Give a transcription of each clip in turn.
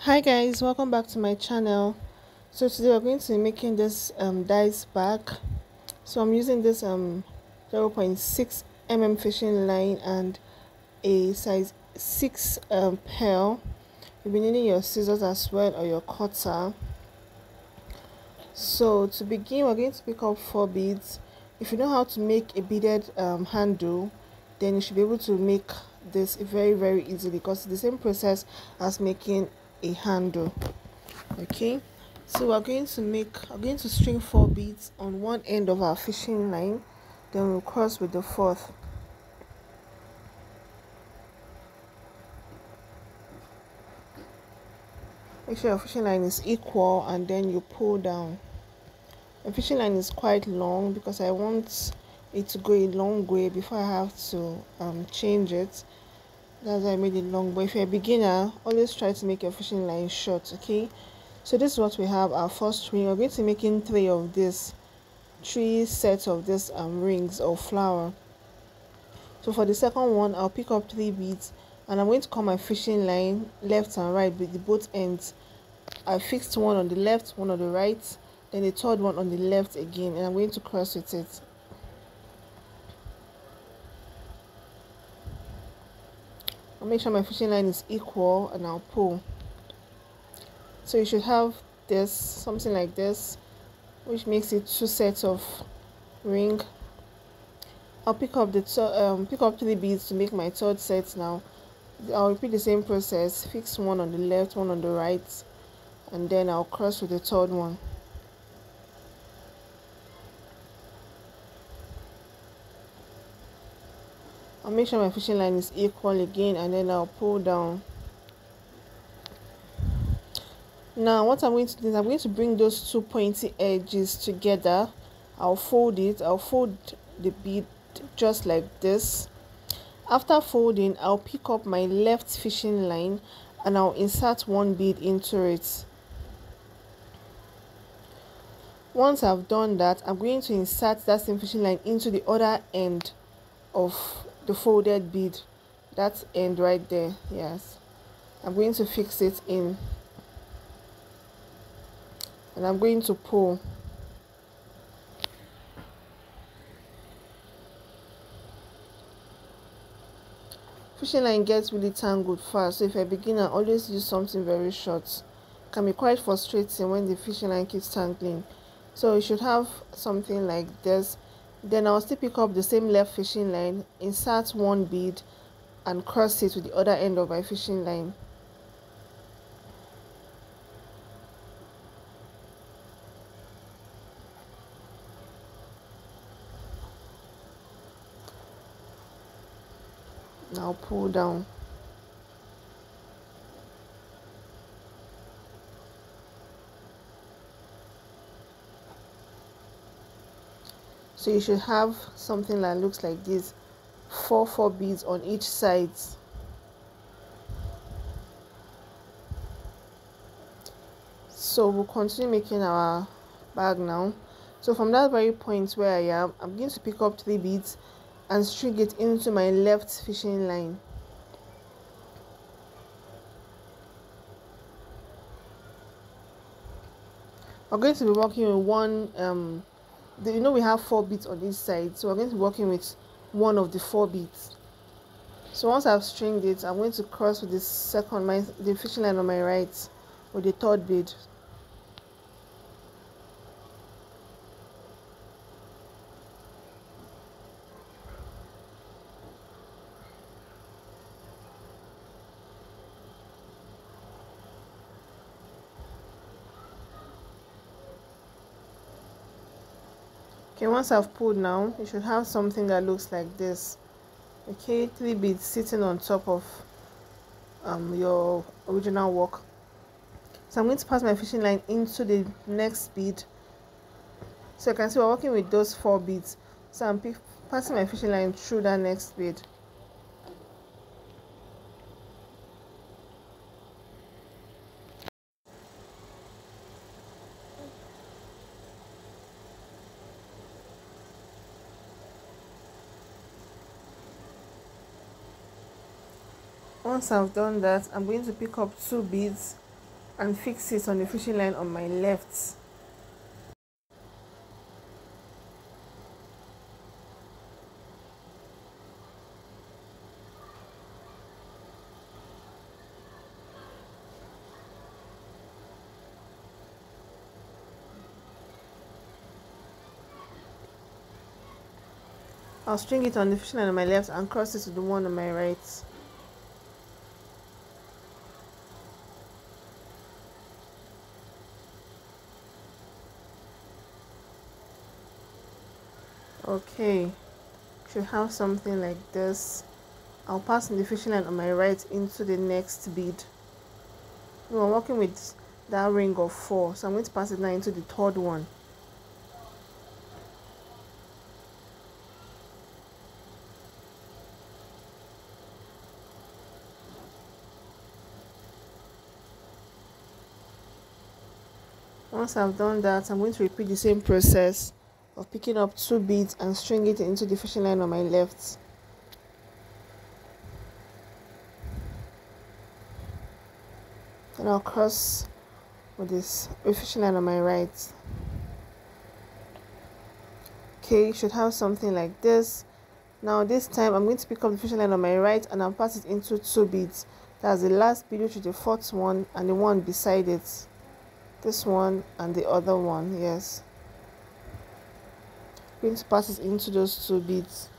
Hi guys, welcome back to my channel. So today we're going to be making this dice bag. So I'm using this 0.6 fishing line and a size 6 pearl. You'll be needing your scissors as well, or your cutter. So to begin, we're going to pick up 4 beads. If you know how to make a beaded handle, then you should be able to make this very easily, because it's the same process as making a handle. Okay, so we're going to string 4 beads on one end of our fishing line, then we'll cross with the fourth. Make sure your fishing line is equal, and then you pull down. The fishing line is quite long because I want it to go a long way before I have to change it. That's why I made it long. But if you're a beginner, always try to make your fishing line short. Okay, so this is what we have. Our first ring, we're going to be making 3 sets of this rings or flower. So for the second one, I'll pick up 3 beads, and I'm going to cut my fishing line left and right with the both ends. I fixed one on the left, one on the right, then the third one on the left again, and I'm going to cross with it. I'll make sure my fishing line is equal, and I'll pull. So you should have this, something like this, which makes it 2 sets of ring. I'll pick up 3 beads to make my third set. Now I'll repeat the same process, fix one on the left, one on the right, and then I'll cross with the third one. I'll make sure my fishing line is equal again, and then I'll pull down. Now what I'm going to do is I'm going to bring those 2 pointy edges together. I'll fold the bead just like this. After folding, I'll pick up my left fishing line and I'll insert 1 bead into it. Once I've done that, I'm going to insert that same fishing line into the other end of the folded bead. That end right there. Yes, I'm going to fix it in, and I'm going to pull. Fishing line gets really tangled fast, so if you're a beginner, always use something very short. It can be quite frustrating when the fishing line keeps tangling. So you should have something like this. Then I'll still pick up the same left fishing line, insert 1 bead, and cross it with the other end of my fishing line. Now pull down. So you should have something that looks like this, 4 beads on each side. So we'll continue making our bag now. So from that very point where I am, I'm going to pick up 3 beads and string it into my left fishing line. We're going to be working with one we have 4 beads on each side, so we're going to be working with one of the 4 beads. So once I've stringed it, I'm going to cross with the fishing line on my right with the third bead. Okay, once I've pulled now, you should have something that looks like this. Okay, 3 beads sitting on top of your original work. So I'm going to pass my fishing line into the next bead. So you can see we're working with those 4 beads. So I'm passing my fishing line through that next bead. Once I've done that, I'm going to pick up 2 beads and fix it on the fishing line on my left. I'll string it on the fishing line on my left and cross it to the one on my right. Okay, should have something like this. I'll pass in the fishing line on my right into the next bead. No, I'm working with that ring of 4, so I'm going to pass it now into the third one. Once I've done that, I'm going to repeat the same process of picking up 2 beads and string it into the fishing line on my left. And I'll cross with this fishing line on my right. Okay, you should have something like this. Now this time I'm going to pick up the fishing line on my right and I'll pass it into 2 beads. That's the last bead, which is the 4th one, and the one beside it. This one and the other one, yes. I'm going to pass it into those 2 beads.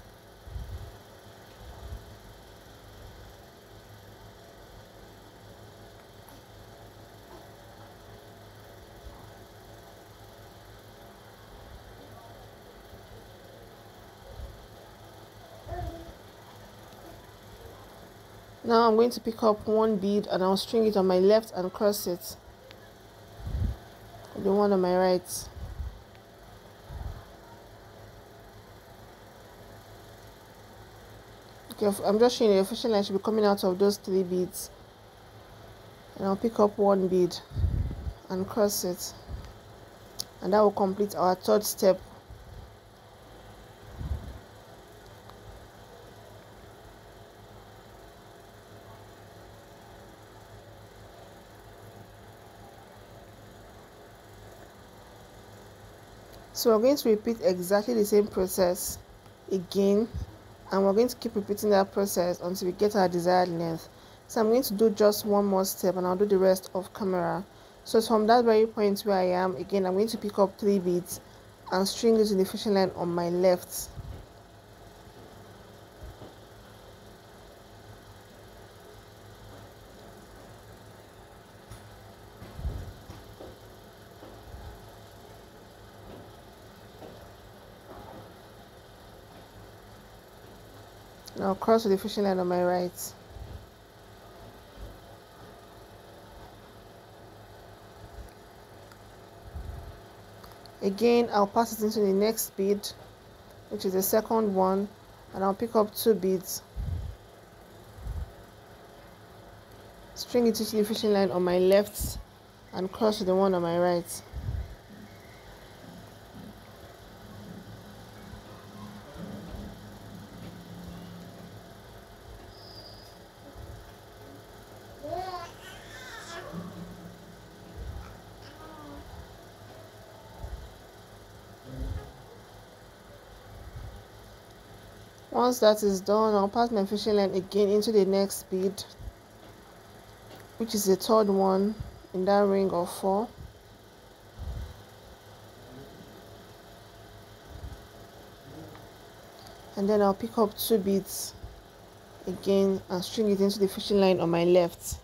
Now I'm going to pick up 1 bead and I'll string it on my left and cross it. The one on my right. Okay, I'm just showing you the fishing line should be coming out of those 3 beads. And I'll pick up 1 bead and cross it. And that will complete our 3rd step. So we're going to repeat exactly the same process again, and we're going to keep repeating that process until we get our desired length. So I'm going to do just 1 more step and I'll do the rest off camera. So from that very point where I am, again I'm going to pick up 3 beads and string it to the fishing line on my left. And I'll cross to the fishing line on my right. Again, I'll pass it into the next bead, which is the 2nd one, and I'll pick up 2 beads. String it to the fishing line on my left and cross to the one on my right. Once that is done, I'll pass my fishing line again into the next bead, which is the 3rd one in that ring of 4. And then I'll pick up 2 beads again and string it into the fishing line on my left.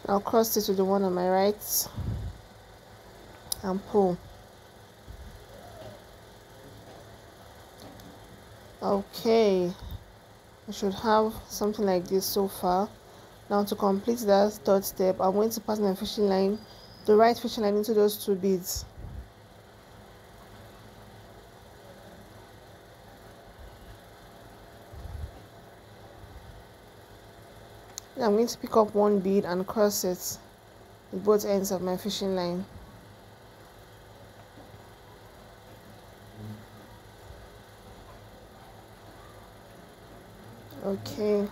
I'll cross it to the one on my right and pull. Okay, I should have something like this so far. Now to complete that 3rd step, I'm going to pass my fishing line, the right fishing line, into those 2 beads. Now I'm going to pick up one bead and cross it with both ends of my fishing line. Okay,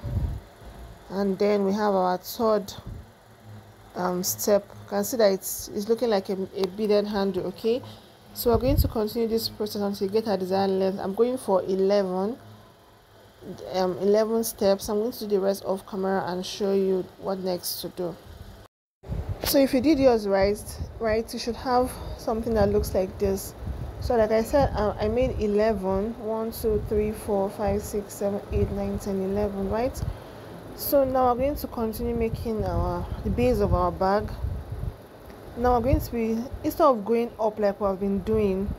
and then we have our third step. You can see that it's looking like a beaded handle. Okay, so we're going to continue this process until you get our desired length. I'm going for 11 steps. I'm going to do the rest off camera and show you what next to do. So if you did yours right, you should have something that looks like this. So like I said, I made 11. 1 2 3 4 5 6 7 8 9 10 11, right? So now we're going to continue making the base of our bag. Now we're going to be, instead of going up like what I've been doing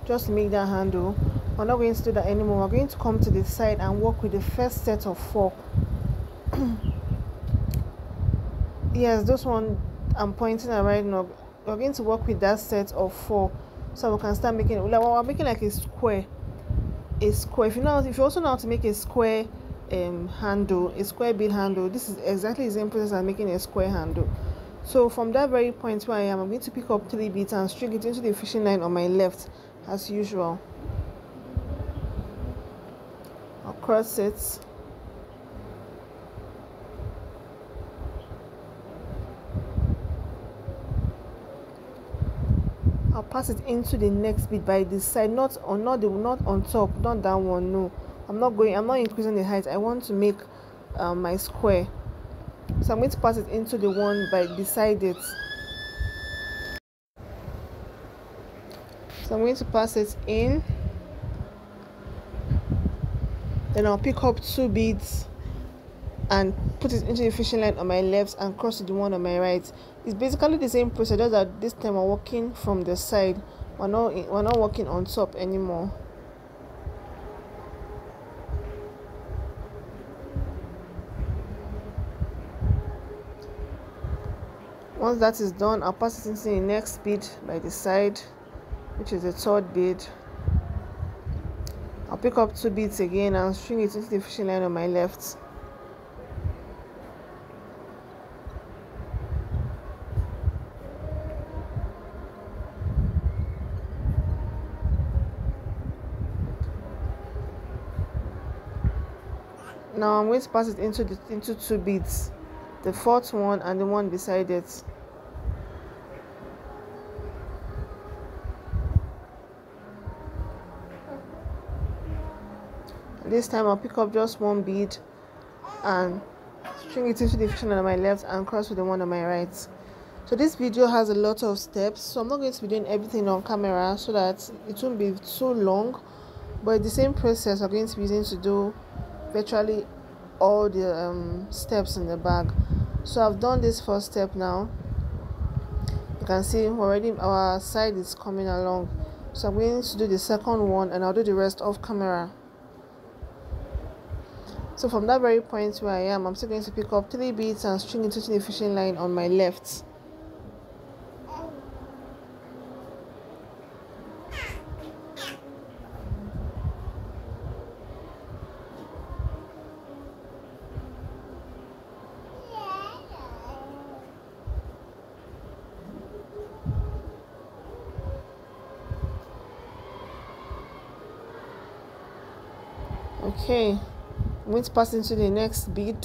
just to make that handle, we're not going to do that anymore. We're going to come to the side and work with the first set of 4. Yes, this one I'm pointing at right now. We're going to work with that set of 4, so we can start making it. Like we're making like a square. If you also know how to make a square handle, a square bead handle, this is exactly the same process as making a square handle. So from that very point where I am, I'm going to pick up 3 beads and string it into the fishing line on my left as usual. I'll cross it. I'll pass it into the next bead by this side, not on top, not that one. No, I'm not increasing the height. I want to make my square, so I'm going to pass it into the one by beside it. So I'm going to pass it in, then I'll pick up 2 beads and put it into the fishing line on my left and cross to the one on my right. It's basically the same process, just that this time we're working from the side. We're not working on top anymore. Once that is done, I'll pass it into the next bead by the side, which is the 3rd bead. I'll pick up 2 beads again and string it into the fishing line on my left. Now I'm going to pass it into 2 beads, the 4th one and the one beside it. This time I'll pick up just 1 bead and string it into the fishing line on my left and cross with the one on my right. So this video has a lot of steps, so I'm not going to be doing everything on camera so that it won't be too long, but the same process we're going to be using to do virtually all the steps in the bag. So I've done this first step now. You can see already our side is coming along, so I'm going to do the second one and I'll do the rest off camera. So from that very point where I am, I'm still going to pick up 3 beads and string it into the fishing line on my left. Okay, I'm going to pass into the next bead.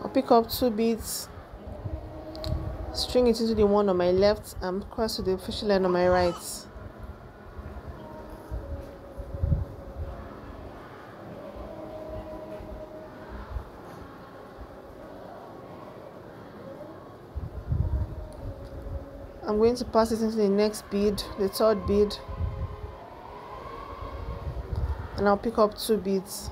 I'll pick up 2 beads, string it into the one on my left and cross to the fishing line on my right. I'm going to pass it into the next bead, the 3rd bead, and I'll pick up 2 beads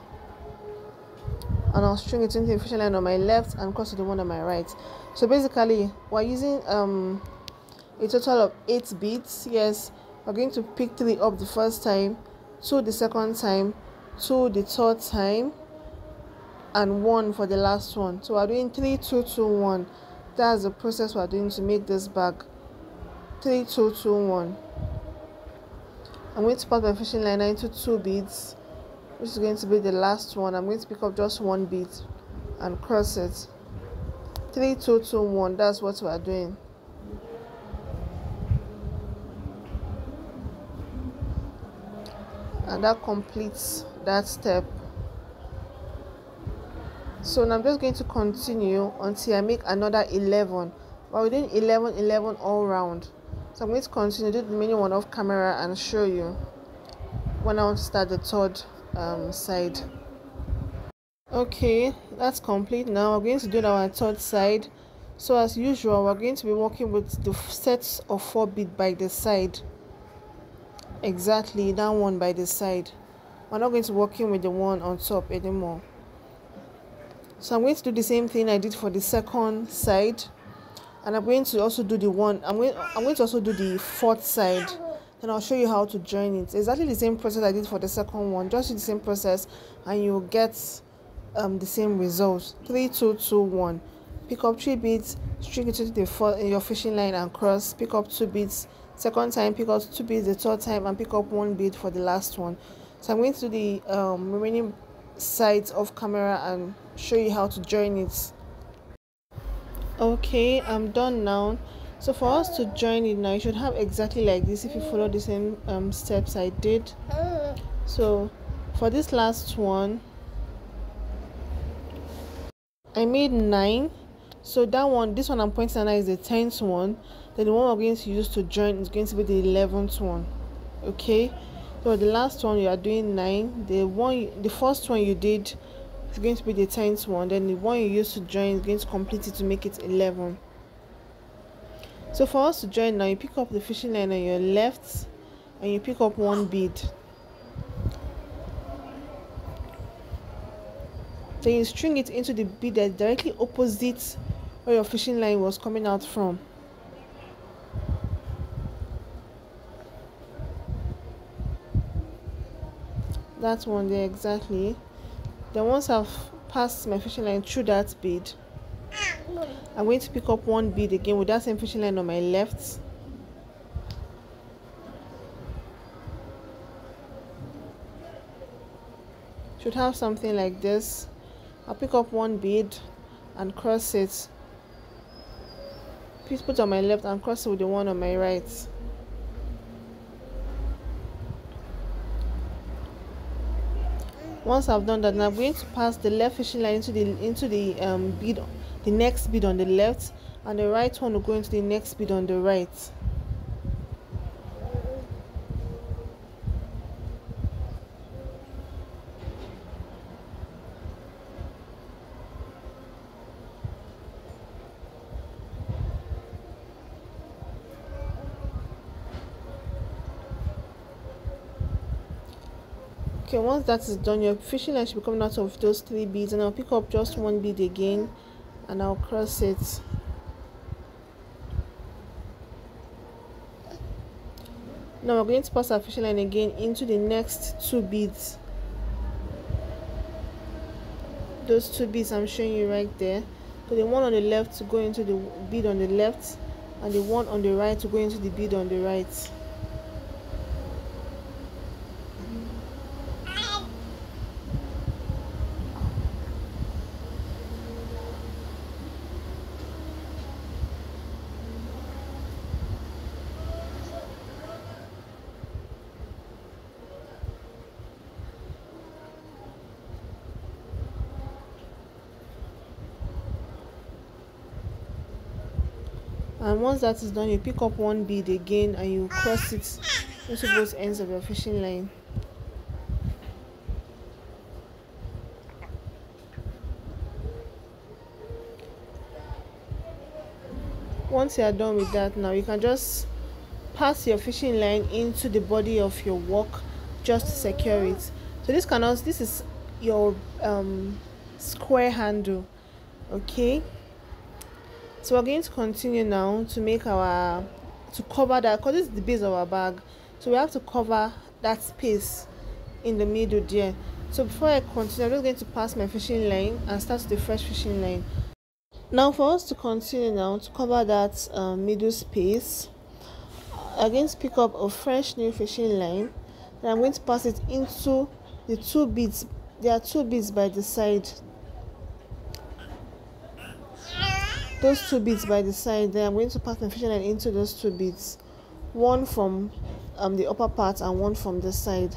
and I'll string it into the fishing line on my left and cross to the one on my right. So basically we're using a total of 8 beads. Yes, we're going to pick 3 up the first time, 2 the second time, 2 the 3rd time, and 1 for the last one. So we're doing 3 2 2 1. That's the process we're doing to make this bag. 3 2 2 1. I'm going to pass my fishing line into 2 beads, which is going to be the last one. I'm going to pick up just 1 bead and cross it. 3 2 2 1, that's what we are doing. And that completes that step. So now I'm just going to continue until I make another 11, but we're doing 11 all round. So I'm going to continue, do the remaining one off camera and show you when I want to start the third side. Okay, that's complete. Now we're going to do our third side. So as usual, we're going to be working with the sets of 4 beads by the side. Exactly that one by the side. We're not going to be working with the one on top anymore. So I'm going to do the same thing I did for the second side, and I'm going to also do the one I'm going to also do the fourth side. Then I'll show you how to join it. Exactly the same process I did for the second one. Just do the same process and you'll get the same result. 3 2 2 1. Pick up 3 beads, string it to your fishing line and cross. Pick up 2 beads. Second time, pick up 2 beads the third time and pick up 1 bead for the last one. So I'm going to do the remaining sides off camera and show you how to join it. Okay, I'm done now. So for us to join it now, you should have exactly like this if you follow the same steps I did. So for this last one, I made 9. So this one I'm pointing at now is the 10th one. Then the one we're going to use to join is going to be the 11th one. Okay, so the last one you are doing 9. The first one you did is going to be the 10th one. Then the one you used to join is going to complete it to make it 11. So for us to join now, you pick up the fishing line on your left and you pick up 1 bead. Then you string it into the bead that's directly opposite where your fishing line was coming out from. That one there exactly. Then once I've passed my fishing line through that bead, I'm going to pick up 1 bead again with that same fishing line on my left. Should have something like this. I'll pick up 1 bead and cross it. Please put on my left and cross it with the one on my right. Once I've done that, now I'm going to pass the left fishing line into the bead, the next bead on the left, and the right one will go into the next bead on the right. Okay, once that is done, your fishing line should be coming out of those 3 beads, and I'll pick up just 1 bead again and I'll cross it. Now we're going to pass our fishing line again into the next 2 beads. Those 2 beads I'm showing you right there. So the one on the left to go into the bead on the left, and the one on the right to go into the bead on the right. And once that is done, you pick up 1 bead again and you cross it into both ends of your fishing line. Once you are done with that, now you can just pass your fishing line into the body of your work just to secure it. So this is your square handle. Okay, so we're going to continue now to make to cover that, because this is the base of our bag, so we have to cover that space in the middle there. So before I continue, I'm just going to pass my fishing line and start the fresh fishing line. Now for us to continue now to cover that middle space, I'm going to pick up a fresh new fishing line Then I'm going to pass it into the two beads. There are two beads by the side. Those two beads by the side. Then I'm going to pass my fishing line into those two beads. One from the upper part and one from the side.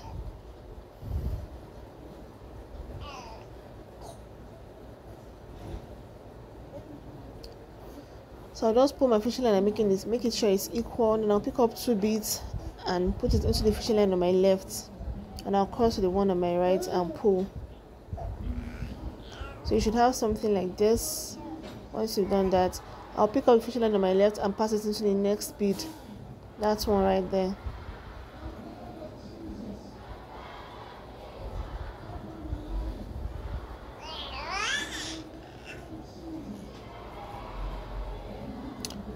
So I'll just pull my fishing line and make it sure it's equal. And I'll pick up two beads and put it into the fishing line on my left, and I'll cross to the one on my right and pull. So you should have something like this. Once you've done that, I'll pick up the fishing line on my left and pass it into the next bead. That's one right there.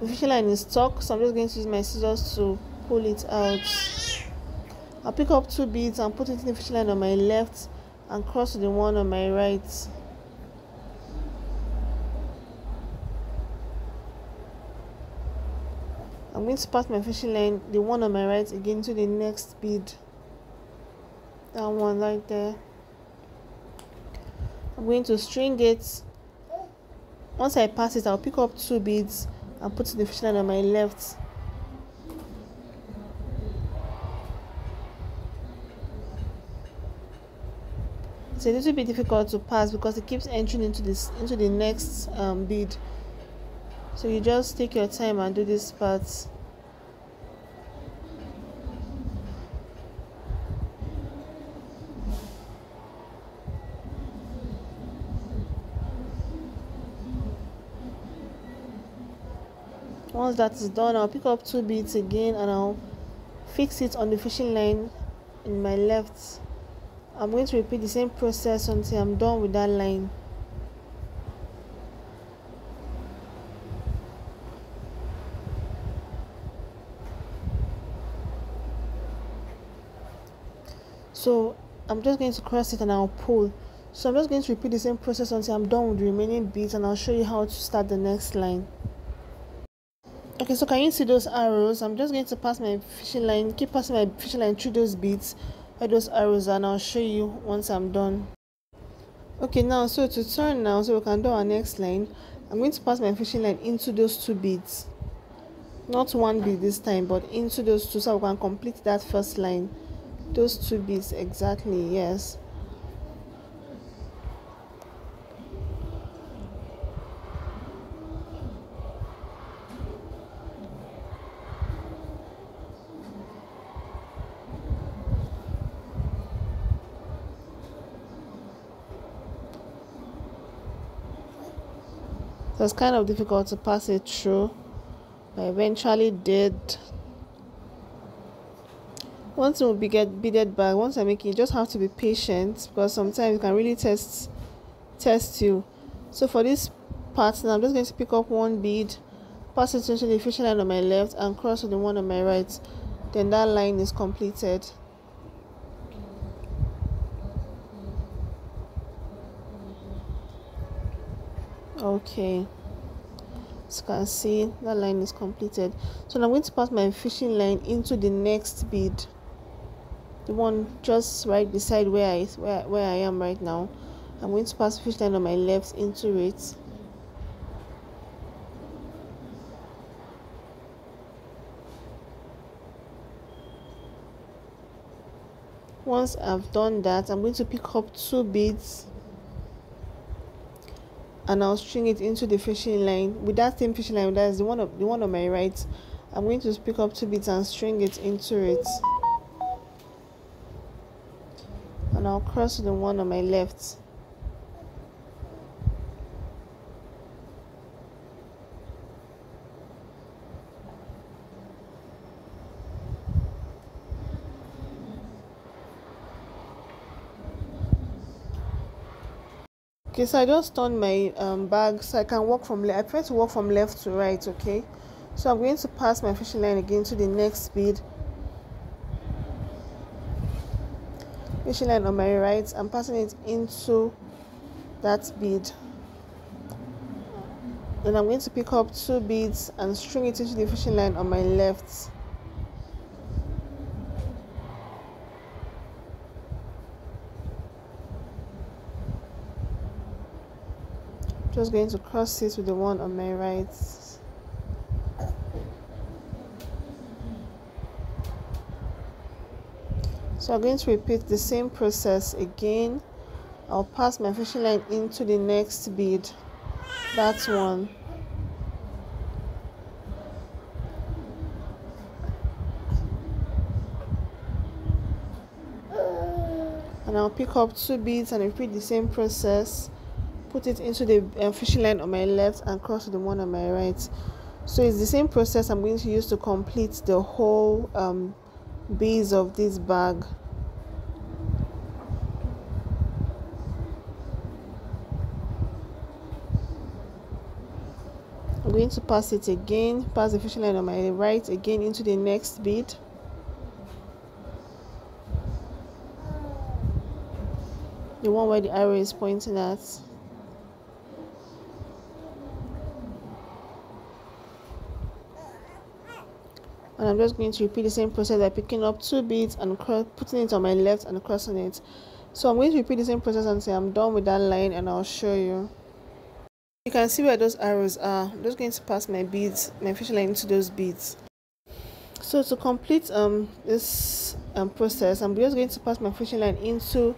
The fishing line is stuck, so I'm just going to use my scissors to pull it out. I'll pick up two beads and put it in the fishing line on my left and cross to the one on my right. I'm going to pass my fishing line, the one on my right, again to the next bead. That one right there. I'm going to string it. Once I pass it, I'll pick up two beads and put the fishing line on my left. It's a little bit difficult to pass because it keeps entering into the next bead. So you just take your time and do this part. Once that is done, I'll pick up two beads again and I'll fix it on the fishing line in my left. I'm going to repeat the same process until I'm done with that line. So I'm just going to cross it and I'll pull. So I'm just going to repeat the same process until I'm done with the remaining beads, and I'll show you how to start the next line. Okay, so can you see those arrows? I'm just going to pass my fishing line, keep passing my fishing line through those beads where those arrows are, and I'll show you once I'm done. Okay, now so to turn now, so we can do our next line, I'm going to pass my fishing line into those two beads. Not one bead this time, but into those two, so we can complete that first line. Those two beads exactly, yes. So it's kind of difficult to pass it through, but I eventually did. Once it will get beaded back, once I make it, you just have to be patient because sometimes it can really test you. So for this part now, I'm just going to pick up one bead, pass it into the fishing line on my left and cross to the one on my right. Then that line is completed. Okay, as you can see, that line is completed. So now I'm going to pass my fishing line into the next bead, the one just right beside where I am right now. I'm going to pass the fishing line on my left into it. Once I've done that, I'm going to pick up two beads and I'll string it into the fishing line with that same fishing line. That's the one on my right. I'm going to pick up two beads and string it into it, and I'll cross to the one on my left. Okay, so I just turned my bag so I can walk from left. I try to walk from left to right. Okay, so I'm going to pass my fishing line again to the next bead. Fishing line on my right, I'm passing it into that bead. Then I'm going to pick up two beads and string it into the fishing line on my left. Just going to cross it with the one on my right. So I'm going to repeat the same process again. I'll pass my fishing line into the next bead, that one, and I'll pick up 2 beads and repeat the same process. Put it into the fishing line on my left and cross to the one on my right. So it's the same process I'm going to use to complete the whole base of this bag. I'm going to pass it again, pass the fishing line on my right again into the next bead. The one where the arrow is pointing at. And I'm just going to repeat the same process by picking up 2 beads and putting it on my left and crossing it. So I'm going to repeat the same process until I'm done with that line, and I'll show you. You can see where those arrows are. I'm just going to pass my beads, my fishing line into those beads. So to complete this process, I'm just going to pass my fishing line into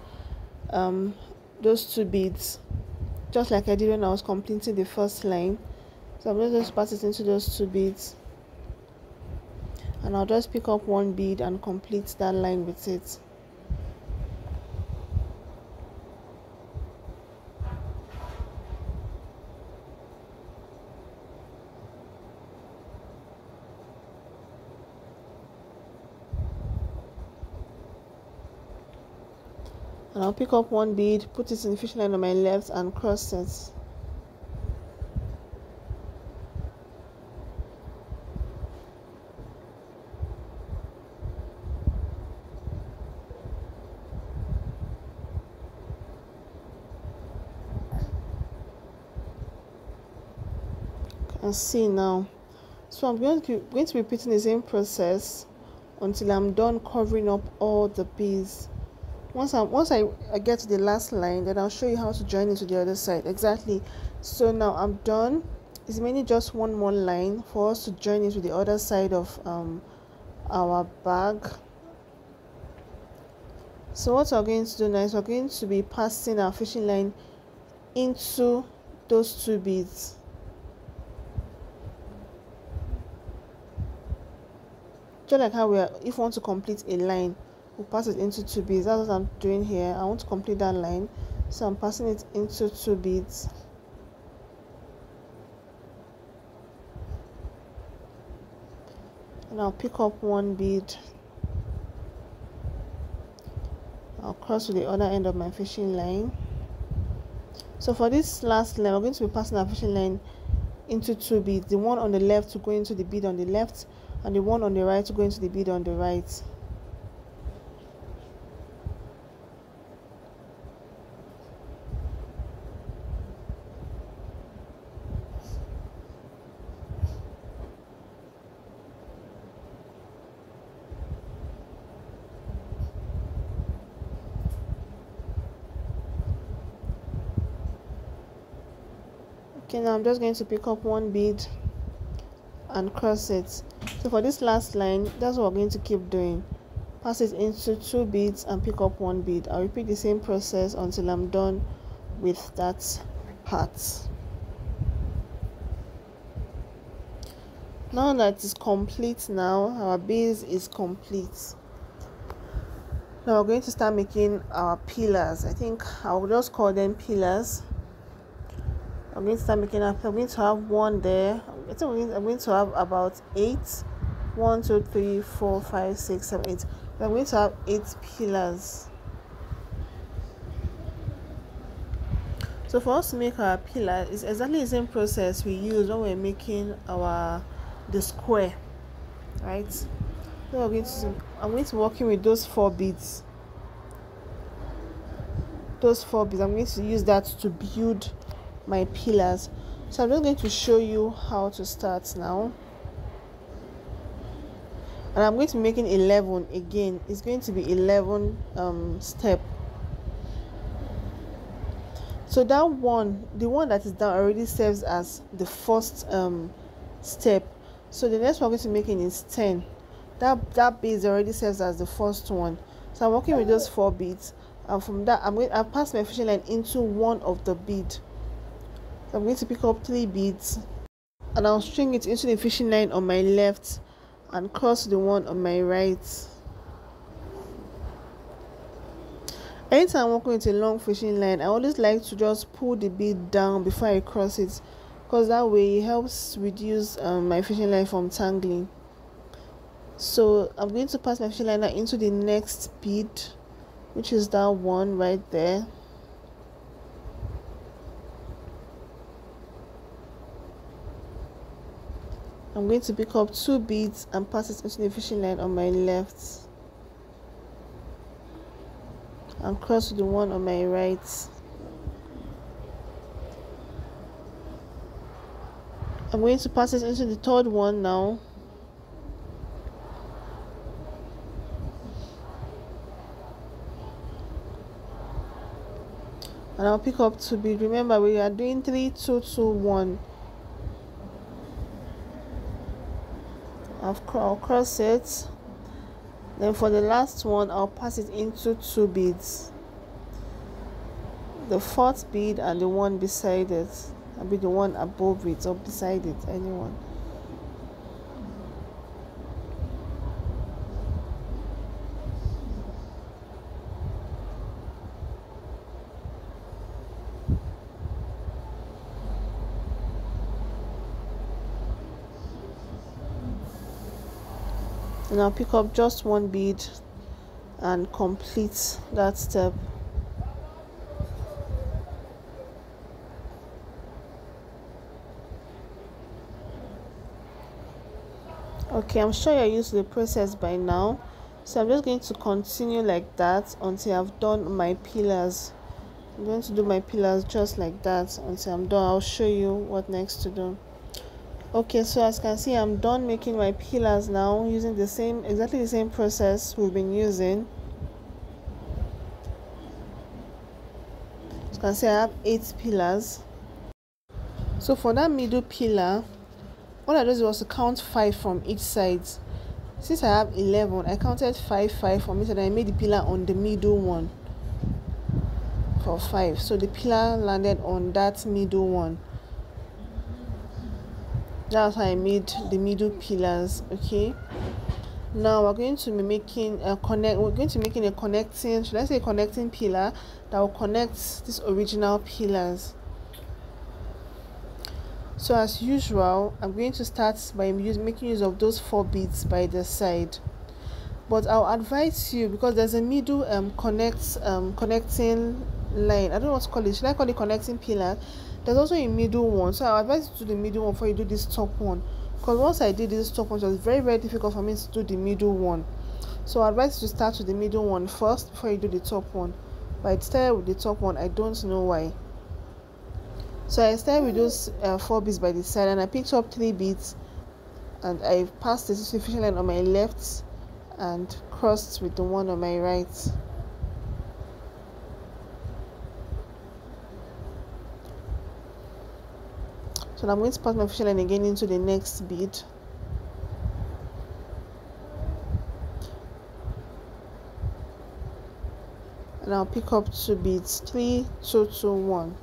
those 2 beads, just like I did when I was completing the first line. So I'm just going to pass it into those 2 beads, and I'll just pick up 1 bead and complete that line with it. And I'll pick up 1 bead, put it in the fishing line on my left and cross it. And see now. So I'm going to be repeating the same process until I'm done covering up all the beads. Once I get to the last line, then I'll show you how to join it to the other side. Exactly. So now I'm done. It's mainly just one more line for us to join it to the other side of our bag. So what we're going to do now is we're going to be passing our fishing line into those 2 beads. Just like how if we want to complete a line, we'll pass it into 2 beads. That's what I'm doing here. I want to complete that line, so I'm passing it into 2 beads. And I'll pick up 1 bead. I'll cross to the other end of my fishing line. So for this last line, we're going to be passing our fishing line into 2 beads. The one on the left to go into the bead on the left, and the one on the right to go into the bead on the right. Okay, now I'm just going to pick up 1 bead and cross it. So for this last line, that's what we're going to keep doing. Pass it into 2 beads and pick up 1 bead. I'll repeat the same process until I'm done with that part. Now that it's complete, now our base is complete. Now we're going to start making our pillars. I think I'll just call them pillars. I'm going to start making up. I'm going to have 1 there. I think I'm going to have about 8. 1, 2, 3, 4, 5, 6, 7, 8. I'm going to have 8 pillars. So for us to make our pillar, it's exactly the same process we use when we're making the square, right? So I'm going to be working with those 4 beads. Those 4 beads, I'm going to use that to build my pillars. So I'm just going to show you how to start now. And I'm going to be making 11 again. It's going to be 11 step. So that one, the one that is down, already serves as the first step. So the next one we're going to be making is 10. That base already serves as the first one. So I'm working with those 4 beads, and from that I'll pass my fishing line into one of the bead. So I'm going to pick up 3 beads, and I'll string it into the fishing line on my left and cross the one on my right. Anytime I'm working with a long fishing line, I always like to just pull the bead down before I cross it, because that way it helps reduce my fishing line from tangling. So I'm going to pass my fishing line into the next bead, which is that one right there. I'm going to pick up 2 beads and pass it into the fishing line on my left and cross the one on my right. I'm going to pass it into the third one now. And I'll pick up 2 beads. Remember, we are doing 3 2 2 1. I'll cross it. Then for the last one, I'll pass it into 2 beads. The 4th bead and the one beside it. I'll be the one above it or beside it, anyone. And I'll pick up just 1 bead and complete that step. Okay, I'm sure you're used to the process by now, so I'm just going to continue like that until I've done my pillars. I'm going to do my pillars just like that until I'm done. I'll show you what next to do. Okay, so as you can see, I'm done making my pillars now using exactly the same process we've been using. As you can see, I have 8 pillars. So for that middle pillar, all I did was to count 5 from each side. Since I have 11, I counted 5 from each side, and I made the pillar on the middle one for 5. So the pillar landed on that middle one. That's how I made the middle pillars. Okay, now we're going to be making a connecting, should I say connecting pillar that will connect these original pillars. So as usual, I'm going to start by making use of those 4 beads by the side, but I'll advise you, because there's a middle connecting line. I don't know what to call it. Should I call it connecting pillar? There's also a middle one, so I'll advise you to do the middle one before you do this top one, because once I did this top one, it was very, very difficult for me to do the middle one. So I advise you to start with the middle one first before you do the top one. But I started with the top one. I don't know why. So I started with those 4 beads by the side, and I picked up 3 beads, and I passed the fishing line on my left and crossed with the one on my right. So I'm going to pass my fishing line again into the next bead. And I'll pick up 2 beads, 3 2 2 1.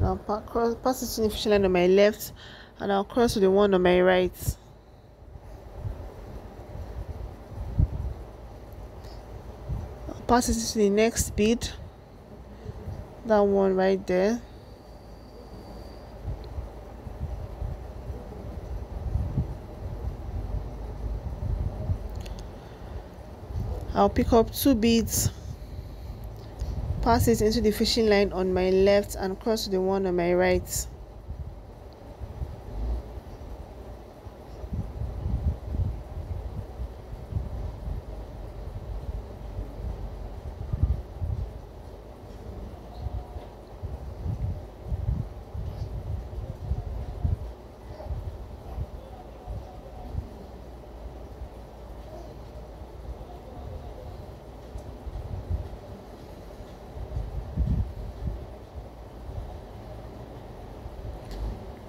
I'll pass it to the fishing line on my left, and I'll cross to the one on my right. I'll pass it to the next bead, that one right there. I'll pick up 2 beads, pass it into the fishing line on my left, and cross to the one on my right.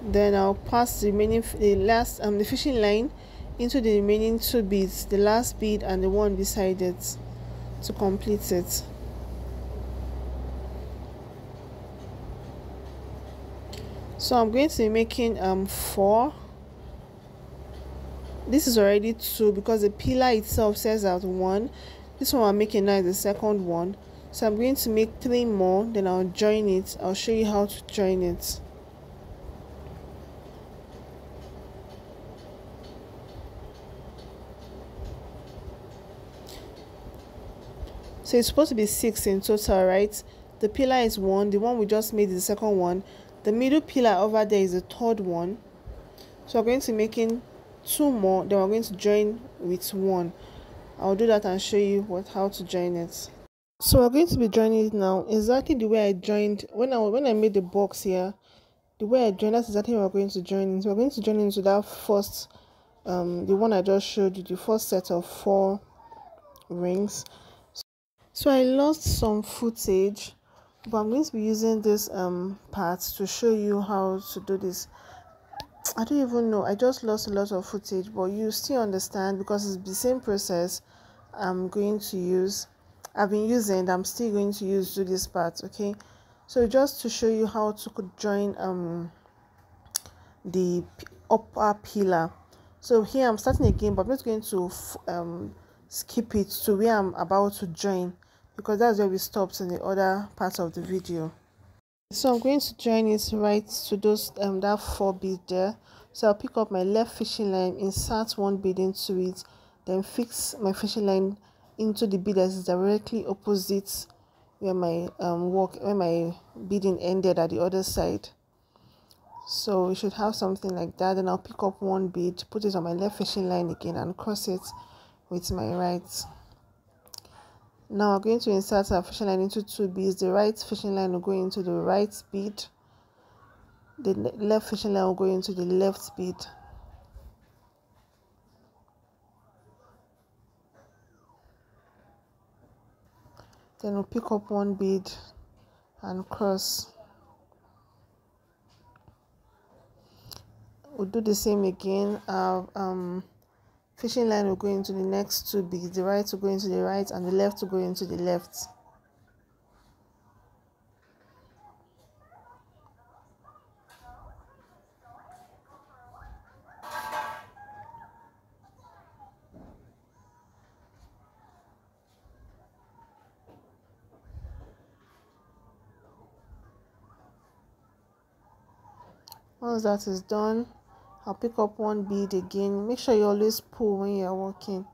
Then I'll pass the fishing line into the remaining two beads, the last bead and the one beside it, to complete it. So I'm going to be making 4. This is already 2 because the pillar itself says that 1. This one I'm making now is the second one, so I'm going to make 3 more, then I'll join it. I'll show you how to join it. So it's supposed to be 6 in total, right? The pillar is 1, the one we just made is the second one, the middle pillar over there is the third one. So we're going to be making 2 more, then we're going to join with 1. I'll do that and show you how to join it. So we're going to be joining it now exactly the way I joined when I made the box here. The way I joined, that's exactly what we're going to join into. We're going to join into that first the one I just showed you, the first set of 4 rings. So I lost some footage, but I'm going to be using this part to show you how to do this. I don't even know, I just lost a lot of footage, but you still understand because it's the same process I'm going to use. I've been using, I'm still going to use to this part. Okay, so just to show you how to join the upper pillar. So here I'm starting again, but I'm just going to skip it to where I'm about to join, because that's where we stopped in the other part of the video. So I'm going to join it right to those that 4 bead there. So I'll pick up my left fishing line, insert 1 bead into it, then fix my fishing line into the bead that is directly opposite where my where my beading ended at the other side. So we should have something like that. Then I'll pick up 1 bead, put it on my left fishing line again, and cross it with my right. Now I'm going to insert our fishing line into 2 beads. The right fishing line will go into the right bead, the left fishing line will go into the left bead. Then we'll pick up 1 bead and cross. We'll do the same again. Our fishing line will go into the next 2 beads. The right will go into the right and the left will go into the left. Once that is done, I'll pick up 1 bead again. Make sure you always pull when you're working.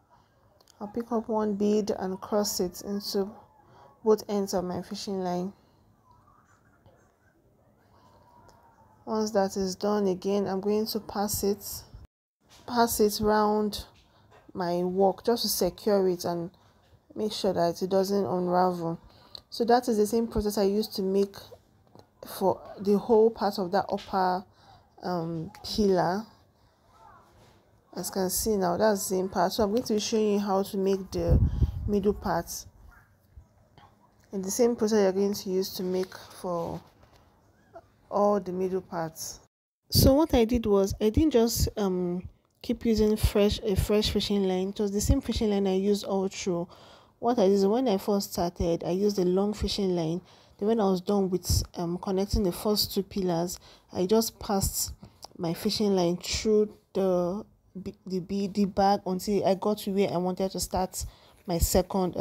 I'll pick up 1 bead and cross it into both ends of my fishing line. Once that is done again, I'm going to pass it round my work just to secure it and make sure that it doesn't unravel. So that is the same process I used to make for the whole part of that upper pillar. As you can see now, that's the same part. So I'm going to be showing you how to make the middle part, and the same process you're going to use to make for all the middle parts. So what I did was I didn't just keep using a fresh fishing line. It was the same fishing line I used all through. What I did is when I first started, I used a long fishing line. Then when I was done with connecting the first 2 pillars, I just passed my fishing line through the bag until I got to where I wanted to start my second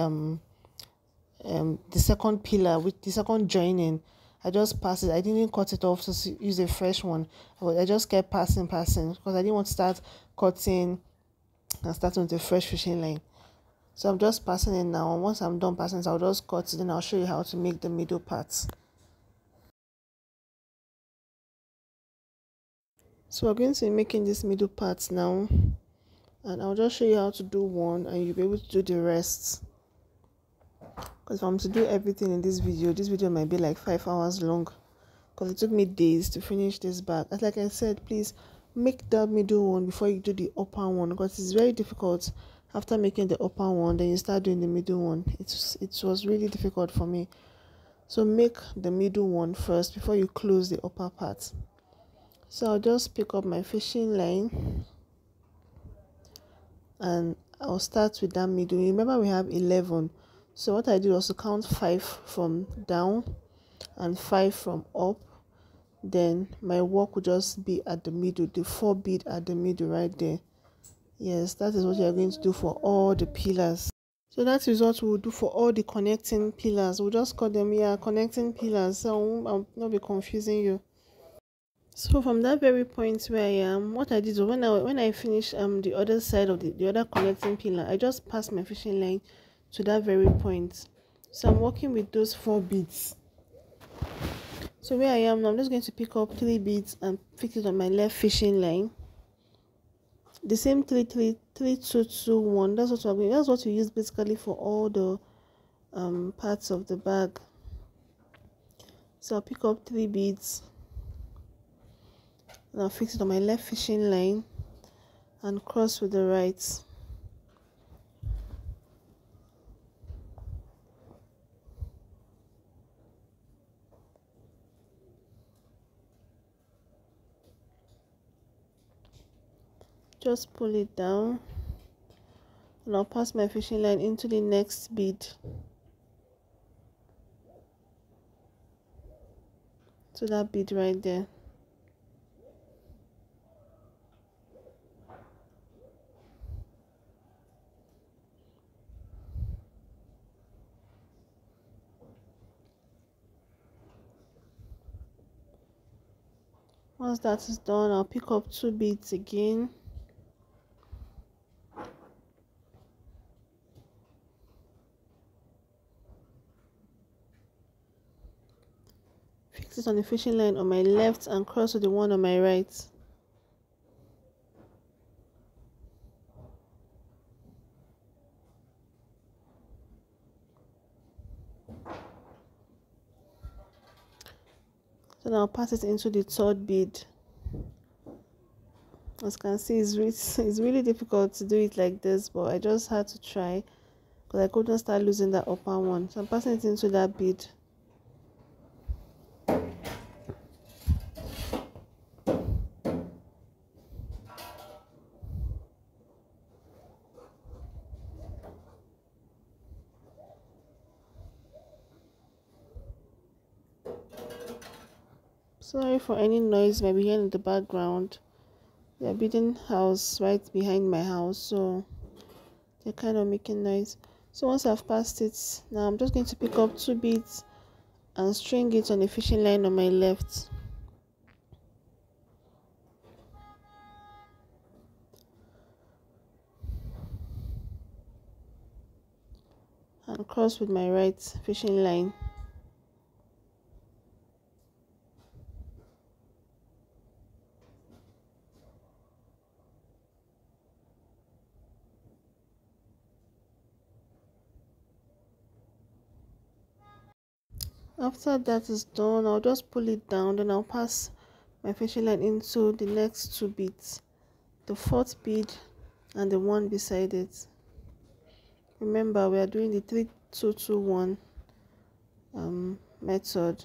the second pillar with the second joining. I just passed it. I didn't cut it off to use a fresh one. I just kept passing because I didn't want to start cutting and starting with a fresh fishing line. So I'm just passing it now. Once I'm done passing it, I'll just cut it, then I'll show you how to make the middle parts. So we're going to be making this middle parts now, and I'll just show you how to do one and you'll be able to do the rest. Because if I'm to do everything in this video might be like 5 hours long, because it took me days to finish this bag. As like I said, please make the middle one before you do the upper one, because it's very difficult. After making the upper one, then you start doing the middle one. It was really difficult for me. So make the middle one first before you close the upper part. So I'll just pick up my fishing line and I'll start with that middle. Remember we have 11, so what I did was to count 5 from down and 5 from up. Then my work will just be at the middle, the 4 bead at the middle right there. Yes, that is what you're going to do for all the pillars. So that is what we'll do for all the connecting pillars. We'll just call them, yeah, connecting pillars, so I'll not be confusing you. So from that very point where I am, what I did was when I finished the other side of the other connecting pillar, I just passed my fishing line to that very point. So I'm working with those 4 beads. So where I am now, I'm just going to pick up 3 beads and fix it on my left fishing line. The same 3 3 3 2 2 1. That's what we're going. That's what we use basically for all the parts of the bag. So I'll pick up 3 beads and I'll fix it on my left fishing line and cross with the right. Just pull it down and I'll pass my fishing line into the next bead. So that bead right there. Once that is done, I'll pick up 2 beads again. Fix it on the fishing line on my left and cross with the one on my right. So now I'll pass it into the 3rd bead. As you can see, it's really difficult to do it like this, but I just had to try because I couldn't start losing that upper one. So I'm passing it into that bead. Sorry for any noise maybe here in the background. They're building house right behind my house, so they're kind of making noise. So once I've passed it, now I'm just going to pick up 2 beads and string it on the fishing line on my left. And cross with my right fishing line. After that is done, I'll just pull it down, then I'll pass my fishing line into the next 2 beads, the 4th bead and the one beside it. Remember, we are doing the 3 2 2 1 method.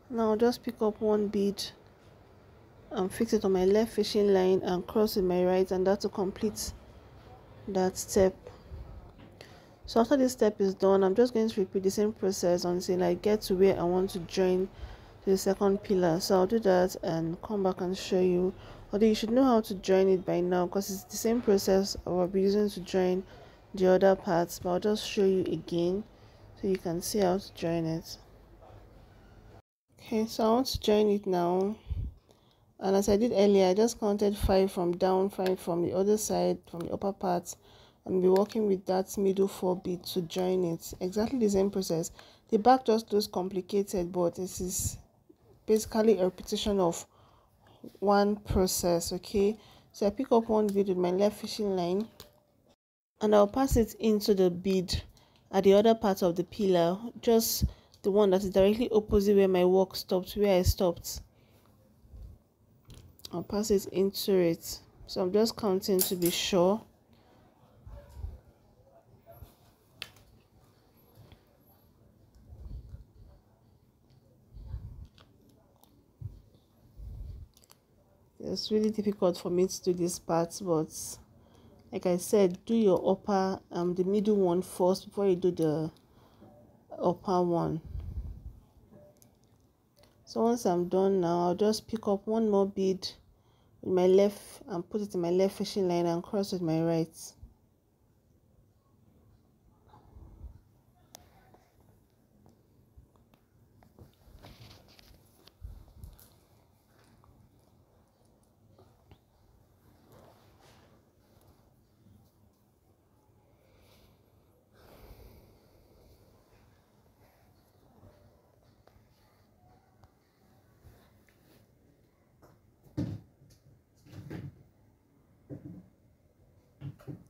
Now I'll just pick up 1 bead and fix it on my left fishing line and cross with my right, and that will complete that step. So after this step is done, I'm just going to repeat the same process until I get to where I want to join to the 2nd pillar. So I'll do that and come back and show you. Although you should know how to join it by now because it's the same process I will be using to join the other parts, but I'll just show you again so you can see how to join it. Okay, so I want to join it now. And as I did earlier, I just counted 5 from down, 5 from the other side, from the upper part, and be working with that middle 4 bead to join it. Exactly the same process. The back just looks complicated, but this is basically a repetition of one process. Okay, so I pick up one bead with my left fishing line, and I'll pass it into the bead at the other part of the pillar, just the one that is directly opposite where my work stopped, where I stopped. I'll pass it into it. So I'm just counting to be sure. It's really difficult for me to do this part, but like I said, do your upper the middle one first before you do the upper one. So once I'm done now, I'll just pick up one more bead with my left and put it in my left fishing line and cross with my right.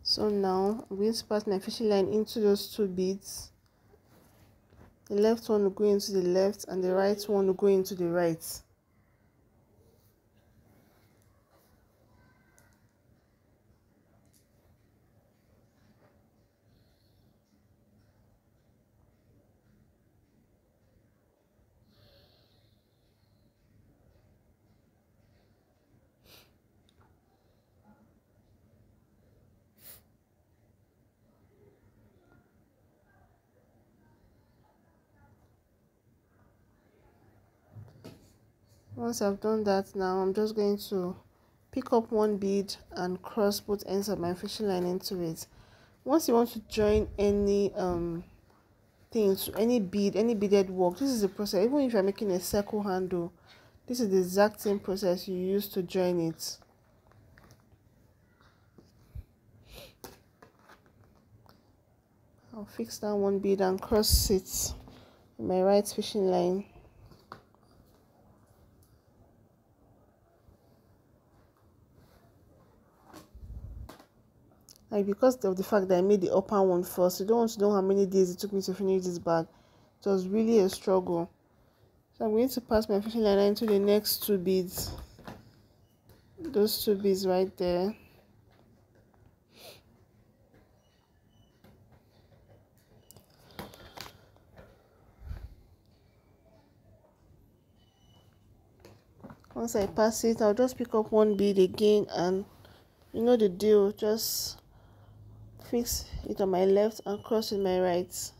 So now I'm going to pass my fishing line into those two beads. The left one will go into the left and the right one will go into the right. Once I've done that, now I'm just going to pick up one bead and cross both ends of my fishing line into it. Once you want to join any thing to any bead, any beaded work, this is the process. Even if you're making a circle handle, this is the exact same process you use to join it. I'll fix that one bead and cross it in my right fishing line. Like, because of the fact that I made the upper one first, you don't want to know how many days it took me to finish this bag. It was really a struggle. So I'm going to pass my fishing line into the next two beads. Those two beads right there. Once I pass it, I'll just pick up one bead again, and you know the deal, just fix it on my left and cross with my right.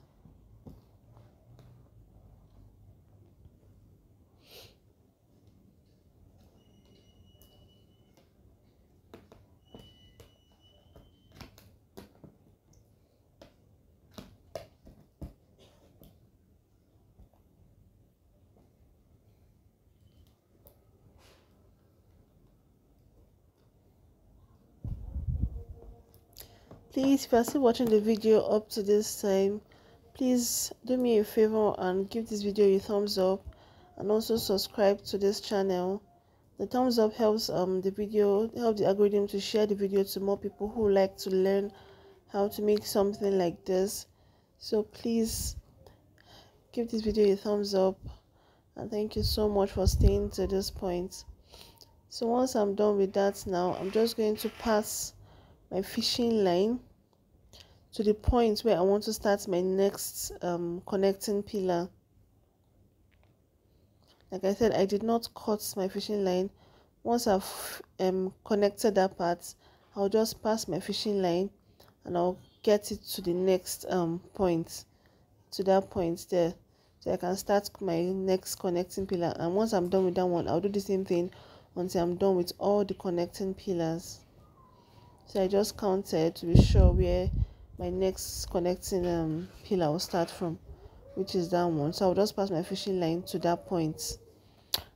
Please, if you're still watching the video up to this time, please do me a favor and give this video a thumbs up, and also subscribe to this channel. The thumbs up helps help the algorithm to share the video to more people who like to learn how to make something like this. So please give this video a thumbs up, and thank you so much for staying to this point. So once I'm done with that, now I'm just going to pass my fishing line to the point where I want to start my next connecting pillar. Like I said, I did not cut my fishing line. Once I've connected that part, I'll just pass my fishing line and I'll get it to the next point, to that point there, so I can start my next connecting pillar. And once I'm done with that one, I'll do the same thing until I'm done with all the connecting pillars. So I just counted to be sure where my next connecting pillar will start from, which is that one. So I'll just pass my fishing line to that point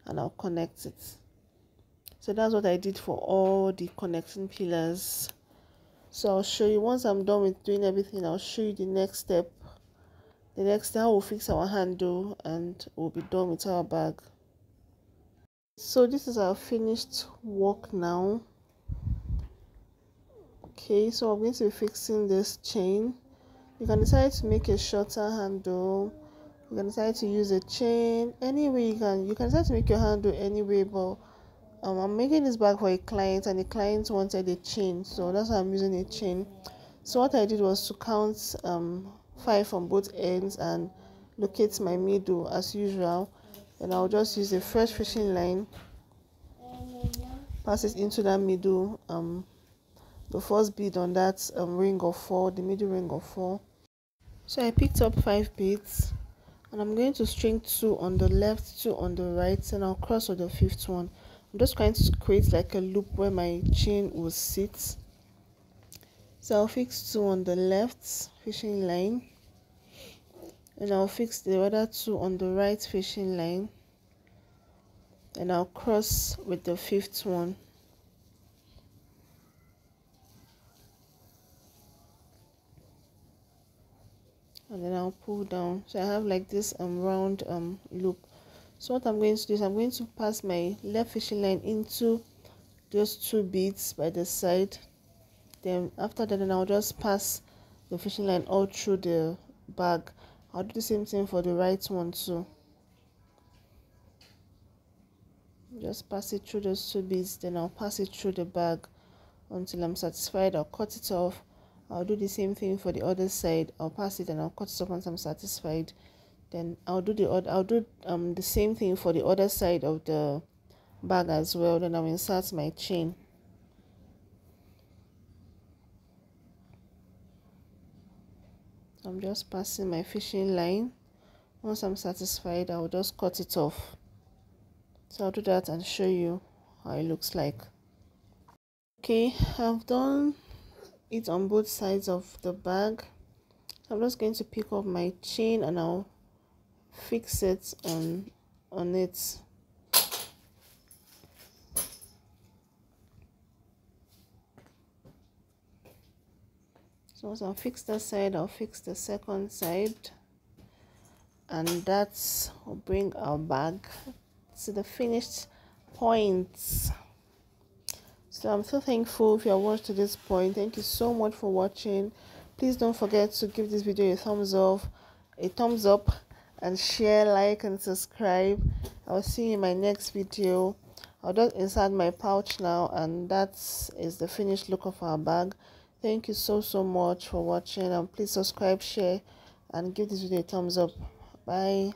and I'll connect it. So that's what I did for all the connecting pillars. So I'll show you once I'm done with doing everything. I'll show you the next step. The next step, we'll fix our handle and we'll be done with our bag. So this is our finished work now. Okay, so I'm going to be fixing this chain. You can decide to make a shorter handle. You can decide to use a chain. Anyway, you can decide to make your handle anyway, but I'm making this bag for a client, and the client wanted a chain, so that's why I'm using a chain. So what I did was to count 5 on both ends and locate my middle as usual. And I'll just use a fresh fishing line, pass it into that middle, the first bead on that ring of 4, the middle ring of 4. So I picked up 5 beads, and I'm going to string 2 on the left, 2 on the right, and I'll cross with the 5th one. I'm just trying to create like a loop where my chain will sit. So I'll fix 2 on the left fishing line, and I'll fix the other 2 on the right fishing line, and I'll cross with the 5th one. And then I'll pull down, so I have like this round loop. So what I'm going to do is I'm going to pass my left fishing line into those 2 beads by the side. Then after that, then I'll just pass the fishing line all through the bag. I'll do the same thing for the right one too. Just pass it through those 2 beads, then I'll pass it through the bag until I'm satisfied. I'll cut it off. I'll do the same thing for the other side. I'll pass it and I'll cut it off once I'm satisfied. Then I'll do the same thing for the other side of the bag as well. Then I'll insert my chain. I'm just passing my fishing line. Once I'm satisfied, I'll just cut it off. So I'll do that and show you how it looks like. Okay, I've done it on both sides of the bag. So I'm just going to pick up my chain and I'll fix it on it. So once I fix that side, I'll fix the second side, and that will bring our bag to the finished point. So I'm so thankful if you have watched to this point. Thank you so much for watching. Please don't forget to give this video a thumbs up, and share, like, and subscribe. I'll see you in my next video. I'll just insert my pouch now, and that is the finished look of our bag. Thank you so much for watching, and please subscribe, share, and give this video a thumbs up. Bye.